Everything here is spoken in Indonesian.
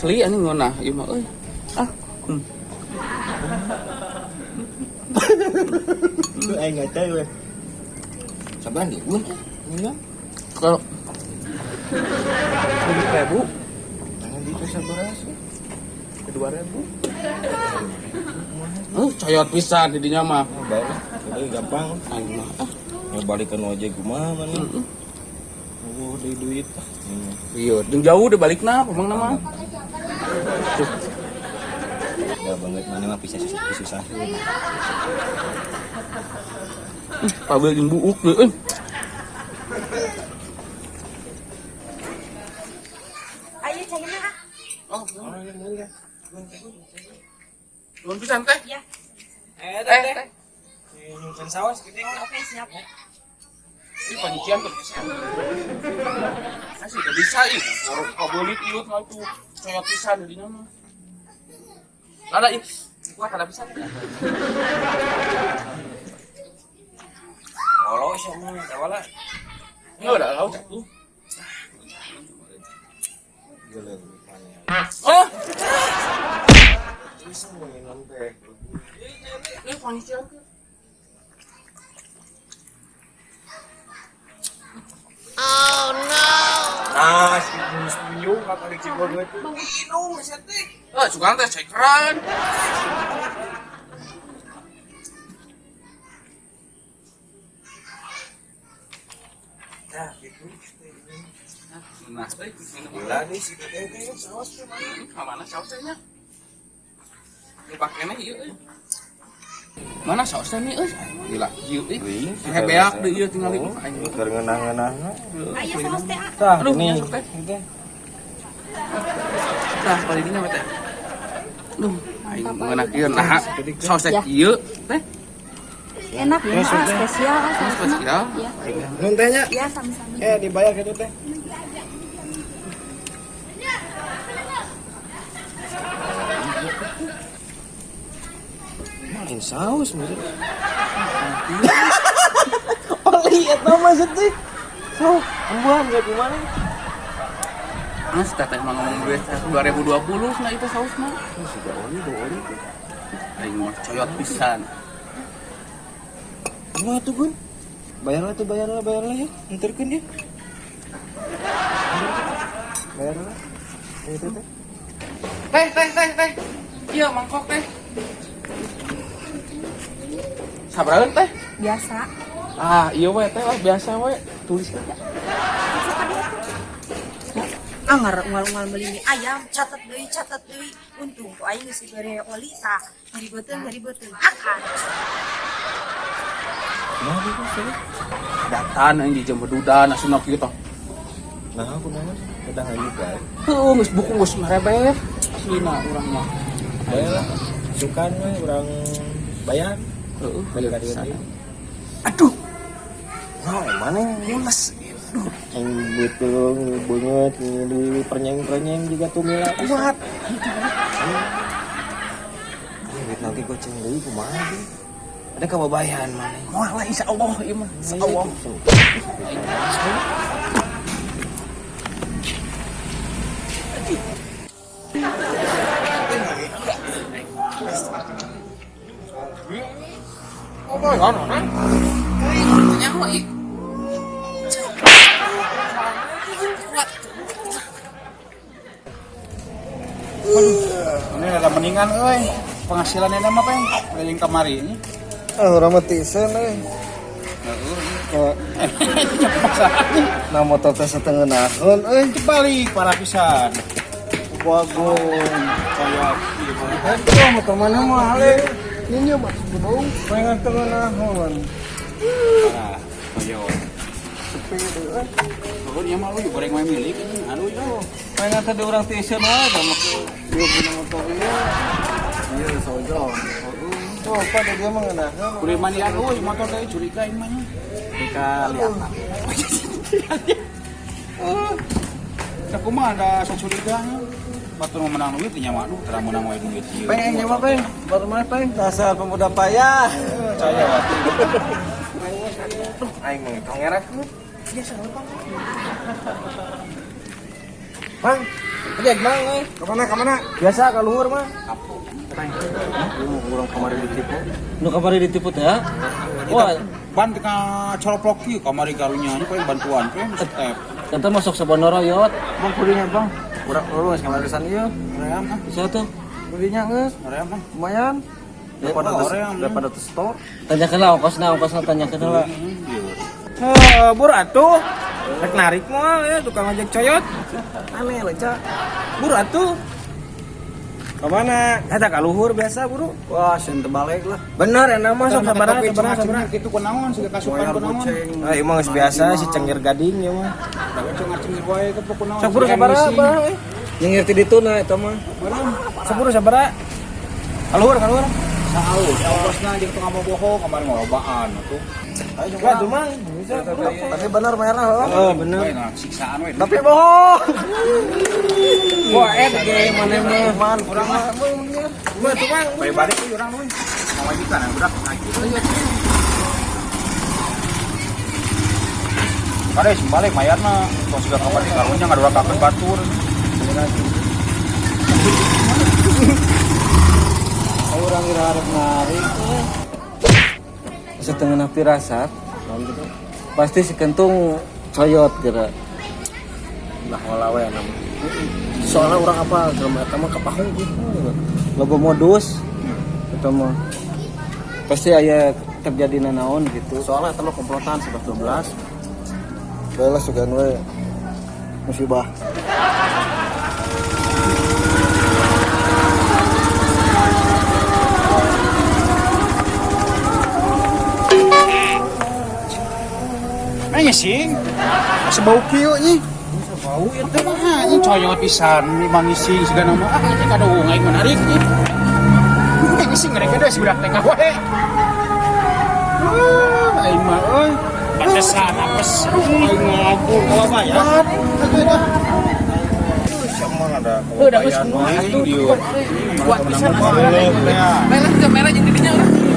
Asli anjing ngeunah ieu mah euy. Ah. Itu aing ngaca we. Saban di gun. Iya. Kalau 2.000 Jangan di saberas. 2.000. Coyot pisan di dinya mah. Bayar. Udah gampang. Aing mah. Ya balikan ojek kumaha mana. Oh, deui duit. Iya, jeung jauh deh balikna pemang nama. Ya banget mana mah bisa susah. Pabel jeung buuk deui euy. Ayo cairnya kak. Oh, belum pisan teh. Ya. Teh. Nyusun saus gede. Oke siap. Ini panician tuh bisa. Asli udah bisa ih. Orang kabolit ieu mah tuh coyot pisan di dinya mah. Lala ih. Kuat ada pisan. Kalau semua tawala. Enggak ada laut tuh. Gila. Oh. Bisa nginan teh. Ini panician tuh. Ah, si Musliu kata di Cibor itu. Minum sate. Ah, suka teh cekeran. Nah, gitu. Nah, teh minum. Gila nih si Teteh teh saus teh mana? Mana sausnya? Dipakainya ieu euy. Mana sausnya nih euy? Gila, ieu euy. Hebeak deui ieu tinggal ieu anjing. Keur ngeunah-ngeunah. Ayo saus teh. Tah, Aduh, ini. nyasuk teh. Tah, paling dina mah teh. Duh, aing ngeunakeun nah sausnya ieu teh. Enak ya, spesial kan sausnya. Spesial. Iya. Nun tehnya. Iya sama-sama. Dibayar gitu teh. Main saus mirip. Oli eta maksud teh. Saus, ambuan gak gimana? Mas teh mah ngomong duit 2020 cenah itu sausna. Sudah oli, do oli. Aing mah coyot pisan. Kumaha tuh, Gun? Bayarlah ya. Enterkeun ya. Bayarlah. Itu teh. Teh. Iya, mangkok teh. Sabaraeun teh? Biasa. Ah, iya we teh biasa we. Tulis teh. Anggar ngal beli ayam catat deui untung ku aing geus dibere oli tah ngaribeuteun akan. Nah, itu sih. Datan anjing jeung bedudan asuna kieu tah. Nah, aku nama udah hanyut bae. Heuh, geus buku geus merebet. Aslina urang mah. Bayarlah. Sukan we urang bayar. Heeh, Balik ka sana. dieu. Aduh, Nah, mana mules. yang betul banget di pernyeng juga tuh mila kuat. Duit nanti goceng deui kumaha sih? Ada kababayan mana? Moal lah insyaallah ieu mah. Insyaallah. Oh, ya, nah. Nyaho ih. Ini ada mendingan euy. Penghasilan ini mah peng keliling kamari ini. Ah, urang mah tisen euy. Nah, motor teh setengah nahun euy. Balik para pisan. Bagus. Kayak Itu motor mana mah hale. Ini mah gunung pengen tengah nahun. para koyo. Sepi deui euy. Oh, dia mah lu goreng wae milik ini. Aduh yo. Pengen tadi urang tisen wae da mah dia punya motor ieu. Iya, sojo. Oh, pada dia mah ngeunahkeun. Kudu mandian euy motor teh curiga ieu mah. Dikaliatan. Cak kumaha ada sacuriganya. Batur mau menang duit nya mah aduh tara menang wae duit ieu. Pengen nyawa peng, baru mana peng? Dasar pemuda payah. Saya waktu Aing mah ngerek. Biasa lupa. Bang, aja bang, kemana? Biasa kalau luar mah. Kurang kemarin ditipu. Nu kamari ditipu teh ya. Wah, Ban teka coloplok ieu kamari karunya nya paling bantuan step. kita masuk sebenarnya yot. Bang kudinya bang. Kurang lulus kamarisan ieu. Ream ah, Bisa tuh. Kudinya geus ream ah. lumayan. Ream. Daripada tuh store. Tanyakeun lah ongkosna tanyakeun lah. Bur atuh. Rek narik mah ya tukang ojek coyot. Aneh leca. Bur atuh. Kemana? Eta ka luhur biasa, Buru. Wah, sen tebalik lah. Bener enak mah sok sabaraha Kitu kunaon siga kasukan kunaon. Ah, ieu mah geus biasa si cengir gading ya mah. Da cengir wae ke kunaon. Sok Buru sabaraha, Bang? Yang ngerti ditu na eta mah. Sok Buru sabaraha? Kaluhur. Saus, ongkosna jeung teu ngaboboho kamari mah lobaan atuh. Wah, tuh Mang. Bisa, tapi bener merah, oh. Bener. Bae nah siksaan we. Tapi bohong. Wah, ge mana mah. Man, kurang mah. Gua tuh Mang. Bae balik we urang we. Mawajikan budak ngaki. Kare balik mayarna tos siga kamari karunya ngadurakakeun batur. Orang kira harus narik. Setengah firasat. Pasti si kentung coyot kira. Nah, walawe namanya. Soalnya orang apa? Gerem eta mah kapahung gitu. Logo modus. Eta mah pasti aya terjadi nanaon gitu. Soalnya itu komplotan 11-12. Baiklah sugan we musibah. Nanya sing. Sebau kieu nya. Sebau ieu teh mah nya coyot pisan mangising sigana mah. Ah nya kadoung aing menarik nya. Nya sing ngarek deui si budak teh wae. Aing mah euy. Pantesan apes aing ngabur ka bayar. Sama ada Udah geus kumaha atuh. Kuat pisan. Merah juga merah jeung didinya urang.